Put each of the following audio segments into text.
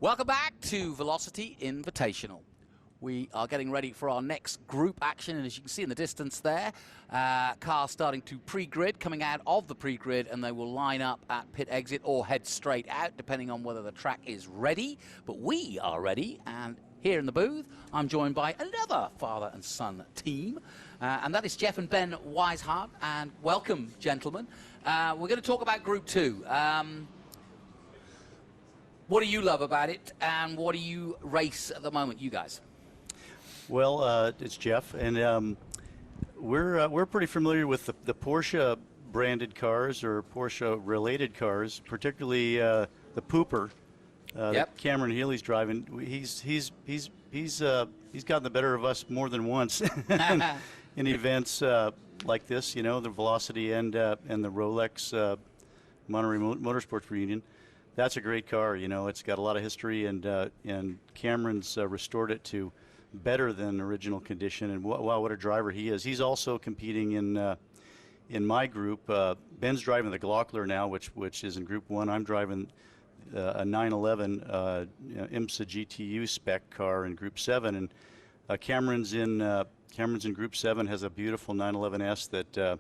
Welcome back to Velocity Invitational. We are getting ready for our next group action, and as you can see in the distance there, cars starting to pre-grid, coming out of the pre-grid, and they will line up at pit exit or head straight out, depending on whether the track is ready. But we are ready, and here in the booth, I'm joined by another father and son team, and that is Jeff and Ben Weishart, and welcome, gentlemen. We're going to talk about Group 2. What do you love about it, and what do you race at the moment, you guys? Well, it's Jeff, and we're pretty familiar with the Porsche branded cars or Porsche related cars, particularly the Pooper that Cameron Healy's driving. He's gotten the better of us more than once in events like this, you know, the Velocity and the Rolex Monterey Motorsports reunion. That's a great car, you know. It's got a lot of history, and Cameron's restored it to better than original condition, and wow, what a driver he is. He's also competing in my group. Ben's driving the Glockler now, which is in Group 1. I'm driving a 911 IMSA GTU spec car in Group 7, and Cameron's in Group 7, has a beautiful 911S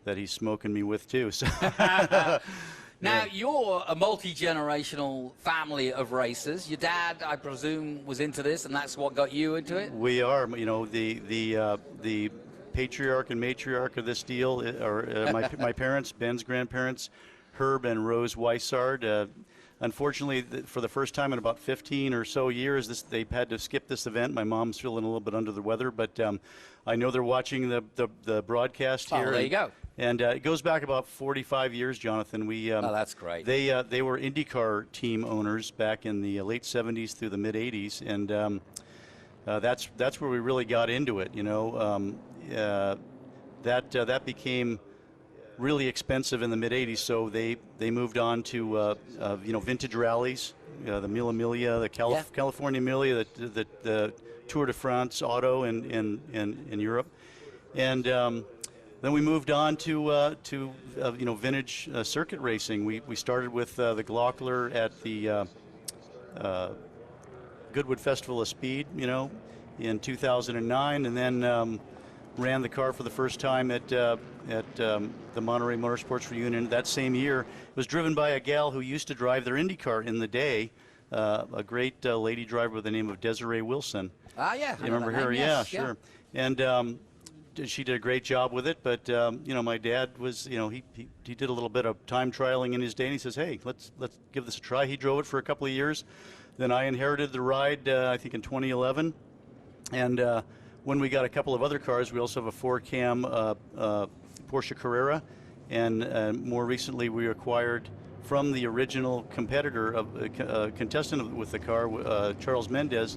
that he's smoking me with too. So. Now, you're a multi-generational family of racers. Your dad, I presume, was into this, and that's what got you into it? We are. You know, the patriarch and matriarch of this deal are my parents, Ben's grandparents, Herb and Rose Weishart. Unfortunately, for the first time in about 15 or so years, they've had to skip this event. My mom's feeling a little bit under the weather, but I know they're watching the broadcast here. Oh, there you go. And it goes back about 45 years, Jonathan. Oh, that's great. They were IndyCar team owners back in the late 70s through the mid 80s, and that's where we really got into it. You know, that became really expensive in the mid 80s, so they moved on to you know, vintage rallies, the Mille Miglia, the California Miglia, the Tour de France Auto in Europe, and then we moved on to you know, vintage circuit racing. We started with the Glockler at the Goodwood Festival of Speed, you know, in 2009, and then ran the car for the first time at the Monterey Motorsports reunion that same year. It was driven by a gal who used to drive their Indy car in the day, a great lady driver by the name of Desiree Wilson. Ah, yeah. You remember her? Yes, yeah, sure. And she did a great job with it, but you know, my dad was, you know, he did a little bit of time trialing in his day, and he says, hey, let's give this a try. He drove it for a couple of years. Then I inherited the ride, I think in 2011, and when we got a couple of other cars, we also have a 4-cam Porsche Carrera, and more recently we acquired from the original competitor, contestant with the car, Charles Mendez,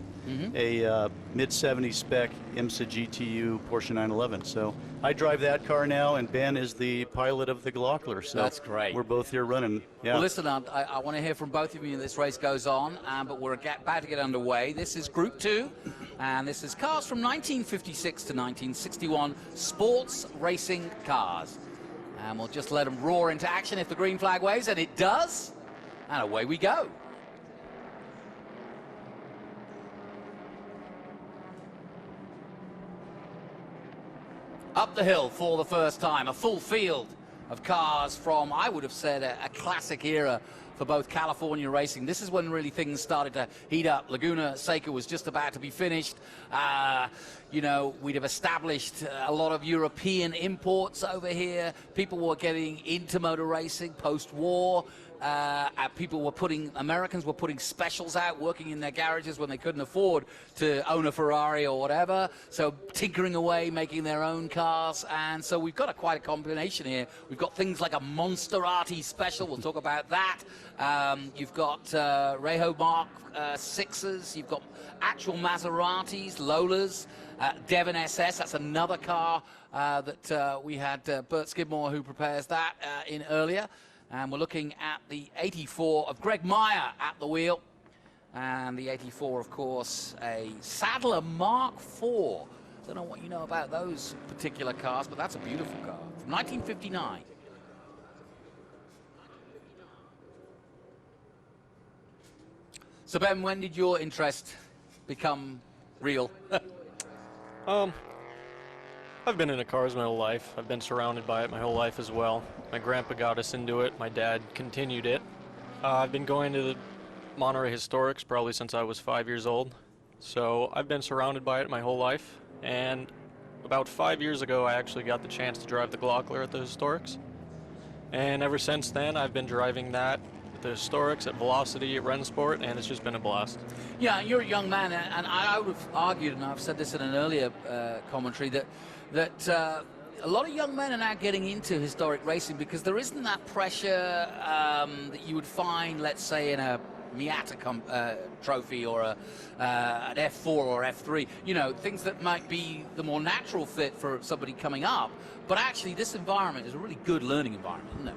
a mid-70s spec IMSA GTU Porsche 911. So I drive that car now, and Ben is the pilot of the Glockler. So that's great. We're both here running. Yeah. Well, listen, I want to hear from both of you as this race goes on, but we're about to get underway. This is Group 2, and this is cars from 1956 to 1961, sports racing cars. And we'll just let them roar into action if the green flag waves, and it does. And away we go. Up the hill for the first time, a full field of cars from, I would have said, a classic era for both California racing. This is when really things started to heat up. Laguna Seca was just about to be finished. You know, we'd have established a lot of European imports over here. People were getting into motor racing post-war. Americans were putting specials out, working in their garages when they couldn't afford to own a Ferrari or whatever. So tinkering away, making their own cars. And so we've got quite a combination here. We've got things like a Maserati special. We'll talk about that. You've got Reho Mark 6s. You've got actual Maseratis, Lolas, Devon SS. That's another car that we had Bert Skidmore, who prepares that, in earlier. And we're looking at the 84 of Greg Meyer at the wheel. And the 84, of course, a Sadler Mk4. Don't know what you know about those particular cars, but that's a beautiful car from 1959. So Ben, when did your interest become real? I've been into cars my whole life. I've been surrounded by it my whole life as well. My grandpa got us into it. My dad continued it. I've been going to the Monterey Historics probably since I was 5 years old. So I've been surrounded by it my whole life. And about 5 years ago, I actually got the chance to drive the Glockler at the Historics. And ever since then, I've been driving that at the Historics, at Velocity, at Rennsport, and it's just been a blast. Yeah, you're a young man, and I would have argued, and I've said this in an earlier commentary, that a lot of young men are now getting into historic racing because there isn't that pressure that you would find, let's say, in a Miata trophy or an F4 or F3, you know, things that might be the more natural fit for somebody coming up. But actually, this environment is a really good learning environment, isn't it?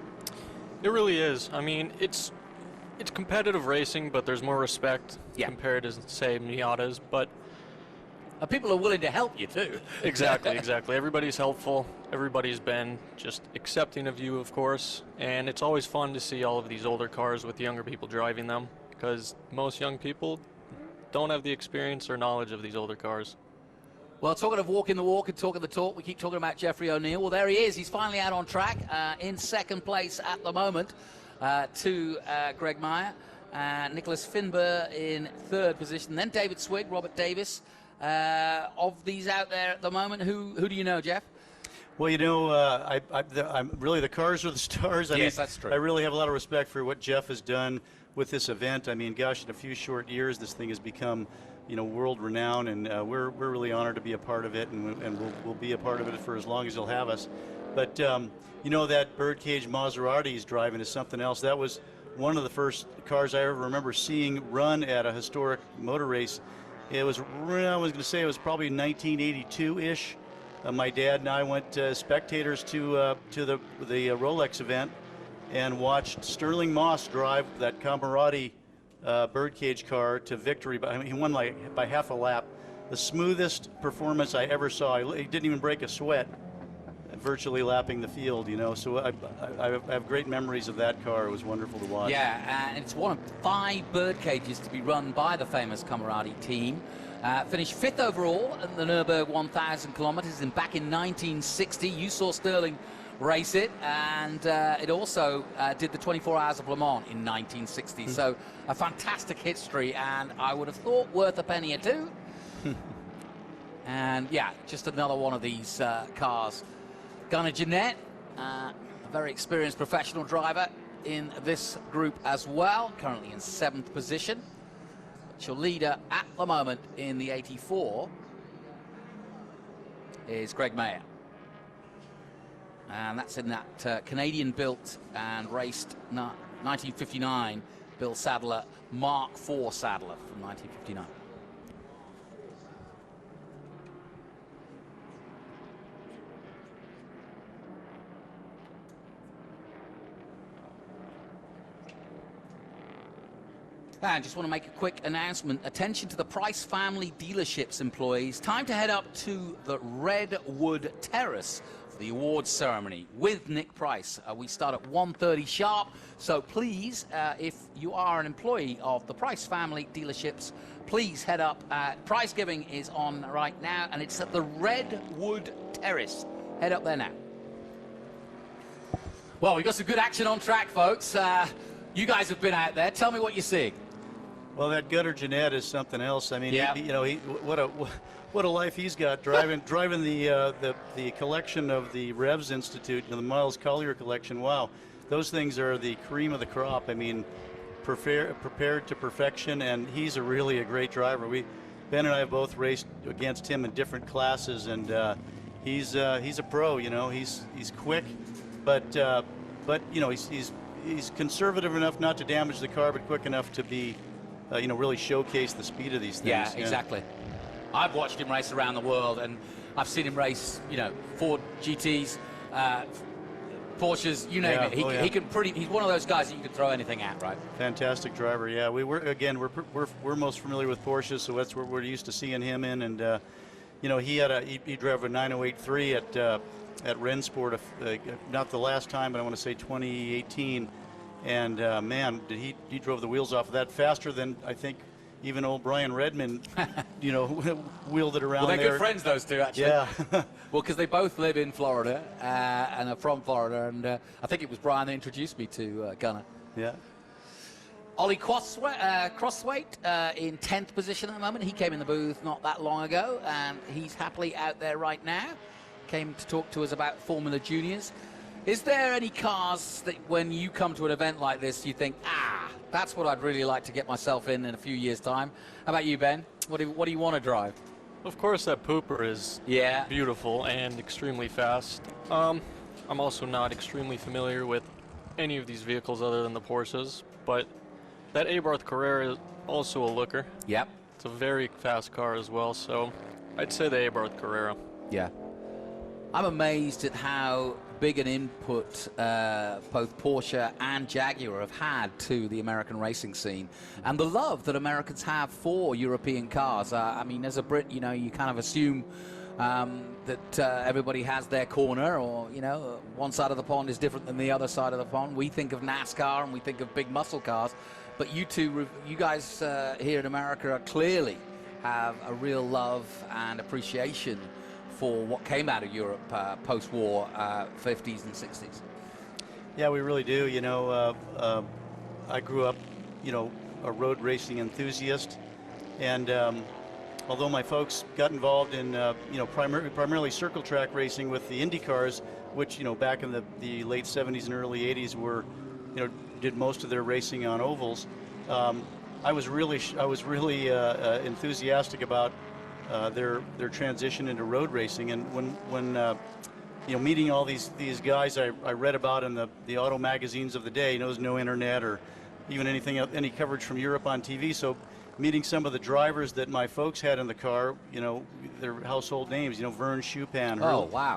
It really is. I mean, it's competitive racing, but there's more respect compared to, say, Miatas. But people are willing to help you too. Exactly. Everybody's helpful. Everybody's been just accepting of you, of course. And it's always fun to see all of these older cars with younger people driving them, because most young people don't have the experience or knowledge of these older cars. Well, talking of walking the walk and talking the talk, we keep talking about Jeffrey O'Neill. Well, there he is. He's finally out on track in second place at the moment to Greg Meyer. Nicholas Finber in third position. Then David Swig, Robert Davis. Of these out there at the moment, who do you know, Jeff? Well, you know, I'm really, the cars are the stars. I mean, that's true. I really have a lot of respect for what Jeff has done with this event. I mean, gosh, in a few short years, this thing has become, you know, world renowned, and we're really honored to be a part of it, and we'll be a part of it for as long as he'll have us. But you know, that Birdcage Maserati he's driving is something else. That was one of the first cars I ever remember seeing run at a historic motor race. It was, I was going to say, it was probably 1982-ish. My dad and I went spectators to the Rolex event and watched Sterling Moss drive that Camerati Birdcage car to victory. I mean, he won like by half a lap. The smoothest performance I ever saw. He didn't even break a sweat, virtually lapping the field, you know. So I have great memories of that car. It was wonderful to watch. Yeah, and it's one of 5 Birdcages to be run by the famous Camerati team. Finished 5th overall at the Nürburgring 1,000 kilometers back in 1960. You saw Sterling race it, and it also did the 24 Hours of Le Mans in 1960. So a fantastic history, and I would have thought worth a penny or two. And yeah, just another one of these cars. Gunnar Jeanette, a very experienced professional driver in this group as well, currently in 7th position. But your leader at the moment in the 84 is Greg Meyer. And that's in that Canadian-built and raced 1959 Bill Sadler Mk4 Sadler from 1959. And just want to make a quick announcement. Attention to the Price family dealerships employees. Time to head up to the Redwood Terrace for the awards ceremony with Nick Price. We start at 1:30 sharp. So please, if you are an employee of the Price family dealerships, please head up. Prize giving is on right now, and it's at the Redwood Terrace. Head up there now. Well, we've got some good action on track, folks. You guys have been out there. Tell me what you're seeing. Well, that Gunnar Jeanette is something else. I mean, yeah. you know, what a life he's got driving the collection of the Revs Institute, the Miles Collier collection. Wow, those things are the cream of the crop. I mean, prepared to perfection, and he's really a great driver. Ben and I have both raced against him in different classes, and he's a pro. You know, he's quick, but you know, he's conservative enough not to damage the car, but quick enough to be, you know, really showcase the speed of these things. Yeah, exactly. I've watched him race around the world, and I've seen him race, you know, Ford GTs, Porsches, you name it. He can he's one of those guys that you can throw anything at, right? Fantastic driver. Yeah, we're most familiar with Porsches, so that's where we're used to seeing him in. And you know, he drove a 9083 at Rennsport, not the last time, but I want to say 2018. And man, he drove the wheels off of that faster than I think even old Brian Redmond, you know, wheeled it around Well, they're there. good friends, those two, actually. Yeah. Well, because they both live in Florida and are from Florida, and I think it was Brian that introduced me to Gunnar. Yeah. Ollie Crosswaite in 10th position at the moment. He came in the booth not that long ago, and he's happily out there right now. Came to talk to us about Formula Juniors. Is there any cars that when you come to an event like this, you think, that's what I'd really like to get myself in a few years' time? How about you, Ben? What do you want to drive? Of course, that pooper is beautiful and extremely fast. I'm also not extremely familiar with any of these vehicles other than the Porsches, but that Abarth Carrera is also a looker. Yep. It's a very fast car as well, so I'd say the Abarth Carrera. Yeah. I'm amazed at how big an input both Porsche and Jaguar have had to the American racing scene, and the love that Americans have for European cars. I mean, as a Brit, you know, you kind of assume that everybody has their corner, or, you know, one side of the pond is different than the other side of the pond. We think of NASCAR and we think of big muscle cars, but you guys here in America clearly have a real love and appreciation for what came out of Europe post-war, 50s and 60s. Yeah, we really do. You know, I grew up, you know, a road racing enthusiast, and although my folks got involved in, you know, primarily circle track racing with the Indy cars, which, you know, back in the late 70s and early 80s were, you know, did most of their racing on ovals. I was really enthusiastic about their transition into road racing, and when you know, meeting all these guys I read about in the auto magazines of the day. You know, there's no internet or even any coverage from Europe on TV. So meeting some of the drivers that my folks had in the car, you know, their household names. You know, Vern Chupin,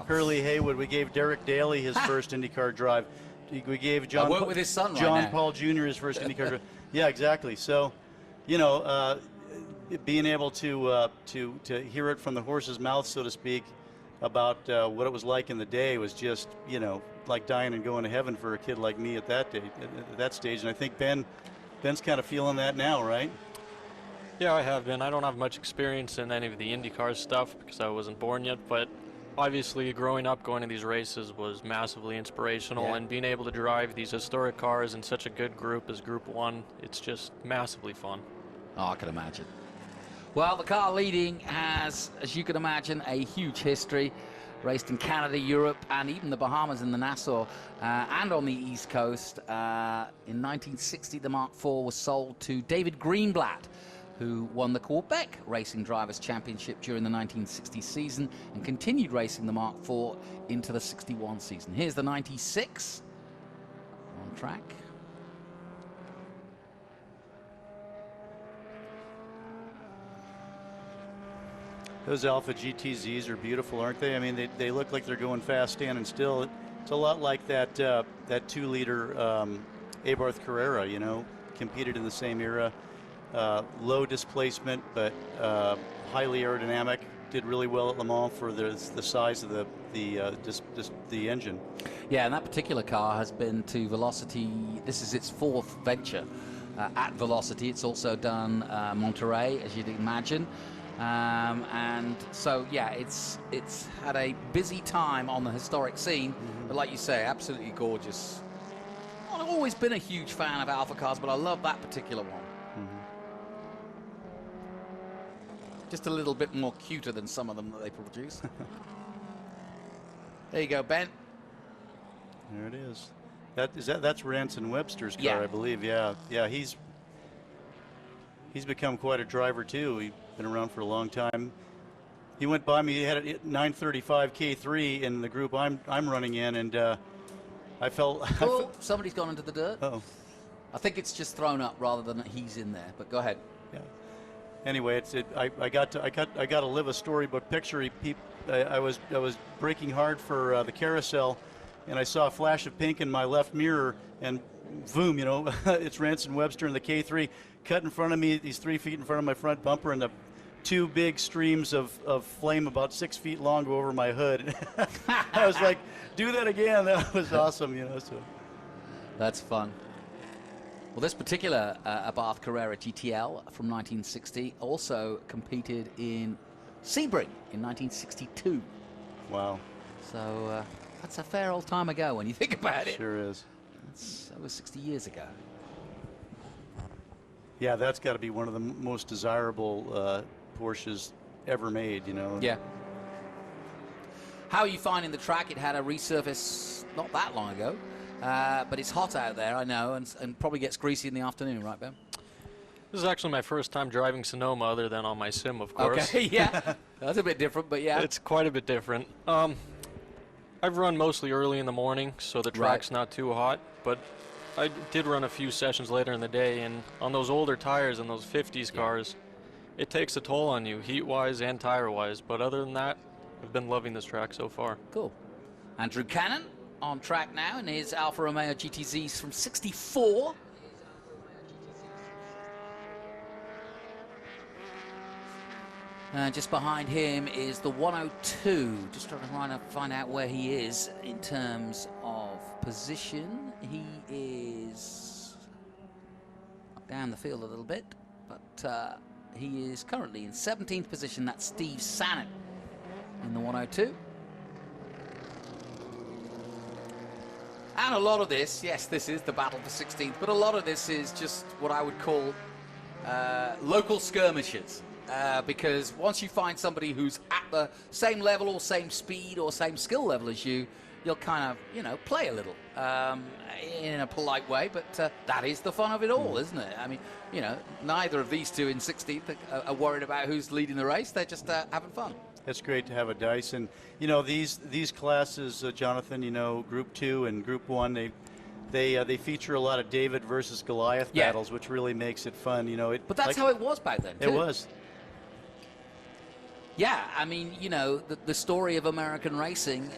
Hurley Haywood. We gave Derek Daly his first IndyCar drive. We gave John I work with his son right John now. Paul Jr. his first IndyCar drive. Yeah, exactly. So, you know, being able to hear it from the horse's mouth, so to speak, about what it was like in the day was just, you know, like dying and going to heaven for a kid like me at that stage. And I think Ben's kind of feeling that now, right? Yeah, I have been. I don't have much experience in any of the IndyCar stuff because I wasn't born yet, but obviously growing up going to these races was massively inspirational, and being able to drive these historic cars in such a good group as Group 1, it's just massively fun. Oh, I can imagine. Well, the car leading has, as you can imagine, a huge history. Raced in Canada, Europe, and even the Bahamas in the Nassau, and on the East Coast. In 1960, the Mark IV was sold to David Greenblatt, who won the Quebec Racing Drivers' Championship during the 1960 season and continued racing the Mark IV into the 61 season. Here's the 96 on track. Those Alpha GTZs are beautiful, aren't they? I mean, they look like they're going fast standing still. It's a lot like that 2-liter Abarth Carrera, you know, competed in the same era. Low displacement, but highly aerodynamic. Did really well at Le Mans for the size of the engine. Yeah, and that particular car has been to Velocity. This is its 4th venture at Velocity. It's also done Monterey, as you'd imagine. And so, yeah, it's had a busy time on the historic scene, but like you say, absolutely gorgeous. I've always been a huge fan of Alpha cars, but I love that particular one. Just a little bit more cuter than some of them that they produce. There you go, Ben. There it is. That's Ranson Webster's car, Yeah. I believe. Yeah, he's become quite a driver too. He's been around for a long time. He went by me. He had a 935 K3 in the group I'm running in, and I felt. Oh, somebody's gone into the dirt. Oh, I think it's just thrown up rather than he's in there. But go ahead. yeah. Anyway, I got to live a storybook picture. I was braking hard for the carousel, and I saw a flash of pink in my left mirror, and boom, you know, it's Ranson Webster in the K3 cut in front of me. He's 3 feet in front of my front bumper, and the 2 big streams of flame about 6 feet long go over my hood. I was like, do that again. That was awesome, you know. So That's fun. Well, this particular Abarth Carrera GTL from 1960 also competed in Sebring in 1962. Wow. So that's a fair old time ago when you think about it. Sure is. That's over 60 years ago. Yeah, that's got to be one of the most desirable Porsches ever made, you know. Yeah. How are you finding the track? It had a resurface not that long ago, but it's hot out there, I know, and probably gets greasy in the afternoon, right, Ben? This is actually my first time driving Sonoma other than on my sim, of course. Okay, yeah. That's a bit different, but yeah. It's quite a bit different. I've run mostly early in the morning, so the track's not too hot, but I did run a few sessions later in the day, and on those older tires and those 50s cars, it takes a toll on you, heat-wise and tire-wise, but other than that, I've been loving this track so far. Cool. Andrew Cannon on track now in his Alfa Romeo GTZs from 64. Just behind him is the 102. Just trying to find out where he is in terms of position. He is up down the field a little bit, but he is currently in 17th position. That's Steve Sannett in the 102. And a lot of this, yes, this is the battle for 16th, but a lot of this is just what I would call local skirmishes. Because once you find somebody who's at the same level or same speed or same skill level as you, you'll kind of, you know, play a little in a polite way, but that is the fun of it all, isn't it? I mean, you know, neither of these two in 16th are worried about who's leading the race. They're just having fun. It's great to have a dice, and you know these classes, Jonathan. You know, Group 2 and Group 1, they feature a lot of David versus Goliath battles, which really makes it fun. You know, but that's how it was back then, too. It was. Yeah, I mean, you know, the story of American racing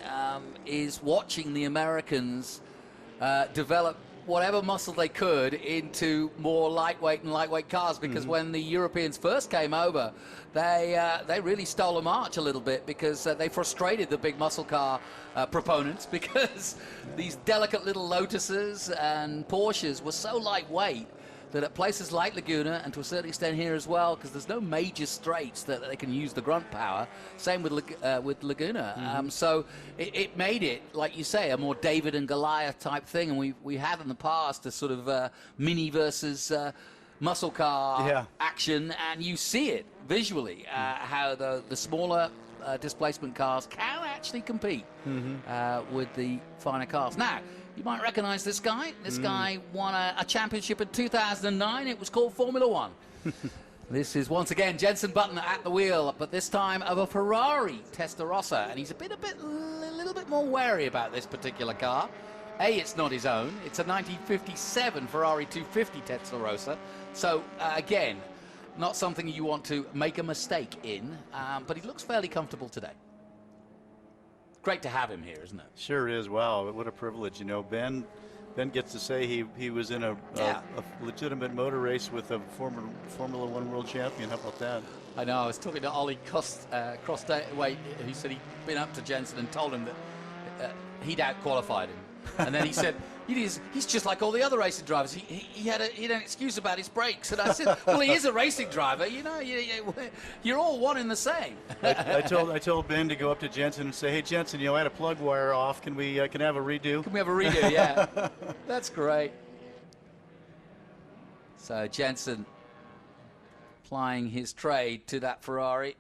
is watching the Americans develop whatever muscle they could into more lightweight cars, because when the Europeans first came over, they really stole a march a little bit, because they frustrated the big muscle car proponents, because these delicate little Lotuses and Porsches were so lightweight that at places like Laguna, and to a certain extent here as well, because there's no major straights that they can use the grunt power, same with Laguna. So it made it, like you say, a more David and Goliath type thing, and we had in the past a sort of mini versus muscle car action, and you see it visually, how the smaller displacement cars can actually compete with the finer cars. Now, you might recognize this guy. This guy won a championship in 2009. It was called Formula One. This is, once again, Jenson Button at the wheel, but this time of a Ferrari Testarossa. And he's a little bit more wary about this particular car. A, it's not his own. It's a 1957 Ferrari 250 Testarossa. So, again, not something you want to make a mistake in, but he looks fairly comfortable today. Great to have him here, isn't it? Sure is. Wow, what a privilege. You know, Ben gets to say he was in a legitimate motor race with a Formula One world champion. How about that? I know. I was talking to Ollie Crossway, who said he'd been up to Jenson and told him that he'd out-qualified him. And then he said, he's just like all the other racing drivers. He had an excuse about his brakes. And I said, well, he is a racing driver. You know, you're all one and the same. I told Ben to go up to Jenson and say, hey, Jenson, you know, I had a plug wire off. Can we have a redo? Can we have a redo? Yeah. That's great. So Jenson applying his trade to that Ferrari.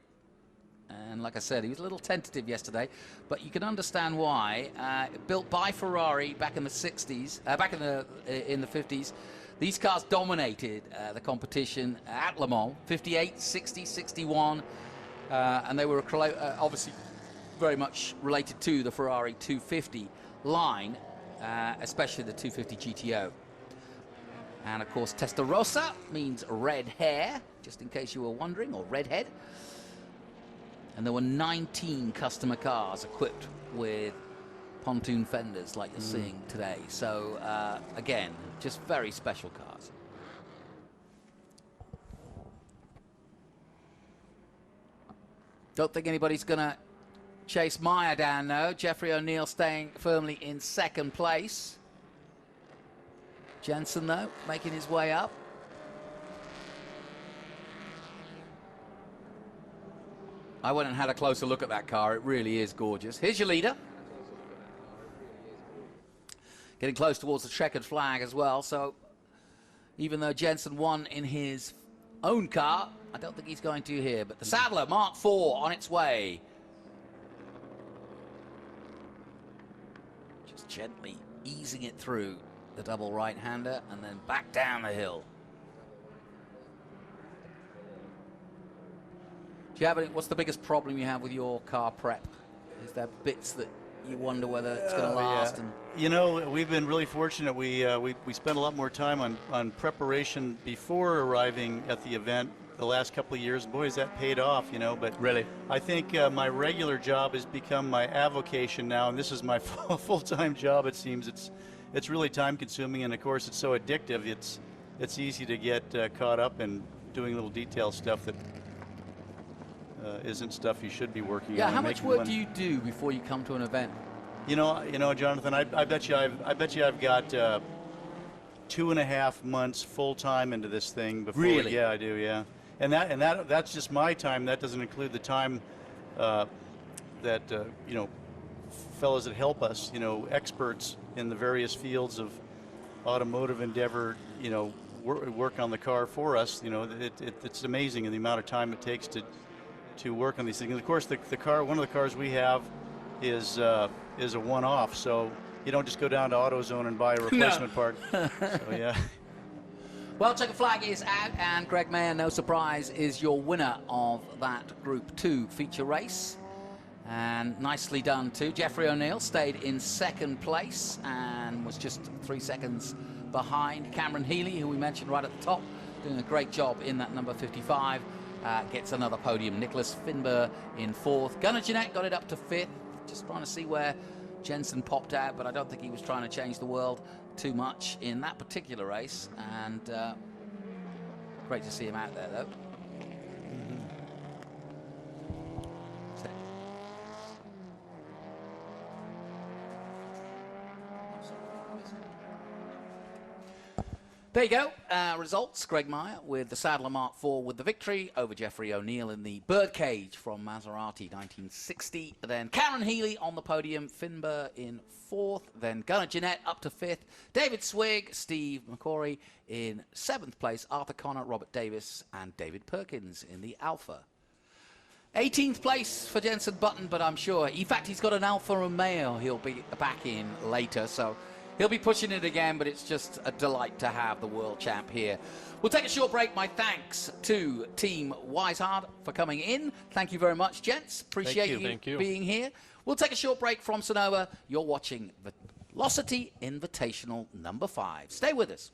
And like I said, he was a little tentative yesterday, but you can understand why. Built by Ferrari back in the 60s, back in the 50s, these cars dominated the competition at Le Mans, 58, 60, 61, and they were obviously very much related to the Ferrari 250 line, especially the 250 GTO. And of course, Testarossa means red hair, just in case you were wondering, or redhead. And there were 19 customer cars equipped with pontoon fenders like you're seeing today. So, again, just very special cars. Don't think anybody's going to chase Meyer down, though. Jeffrey O'Neill staying firmly in second place. Jensen, though, making his way up. I went and had a closer look at that car. It really is gorgeous. Here's your leader. Getting close towards the checkered flag as well. So even though Jensen won in his own car, I don't think he's going to here. But the Sadler Mk4 on its way. Just gently easing it through the double right-hander and then back down the hill. Do you have any, what's the biggest problem you have with your car prep? Is there bits that you wonder whether it's going to last? Yeah. And you know, we've been really fortunate. We spent a lot more time on preparation before arriving at the event the last couple of years. Boy, has that paid off, you know. But really, I think my regular job has become my avocation now, and this is my full-time job. It seems it's really time-consuming, and of course, it's so addictive. It's easy to get caught up in doing little detail stuff that isn't stuff you should be working on. Yeah, how much work do you do before you come to an event? You know, Jonathan, I bet you I've got 2.5 months full time into this thing before. Really? Yeah, I do. Yeah, and that's just my time. That doesn't include the time that you know, fellows that help us, you know, experts in the various fields of automotive endeavor, you know, work on the car for us. You know, it's amazing in the amount of time it takes to work on these things. And of course, the car, one of the cars we have is a one-off, so you don't just go down to AutoZone and buy a replacement part. So yeah. Well, checkered flag is out, and Greg Mayer, no surprise, is your winner of that Group 2 feature race. And nicely done too. Jeffrey O'Neill stayed in second place and was just 3 seconds behind. Cameron Healy, who we mentioned right at the top, doing a great job in that number 55. Gets another podium. Nicholas Finber in fourth. Gunnar Jeanette got it up to fifth. Just trying to see where Jensen popped out, but I don't think he was trying to change the world too much in that particular race. And great to see him out there, though. There you go. Results. Greg Meyer with the Sadler Mk4 with the victory over Jeffrey O'Neill in the Birdcage from Maserati 1960. Then Cameron Healy on the podium. Finber in fourth. Then Gunnar Jeanette up to fifth. David Swig, Steve McCory in seventh place. Arthur Connor, Robert Davis, and David Perkins in the Alpha. 18th place for Jensen Button, but I'm sure, in fact, he's got an Alfa Romeo he'll be back in later, so he'll be pushing it again, but it's just a delight to have the world champ here. We'll take a short break. My thanks to Team Weishard for coming in. Thank you very much, gents. Appreciate you being here. We'll take a short break from Sonoma. You're watching the Velocity Invitational number 5. Stay with us.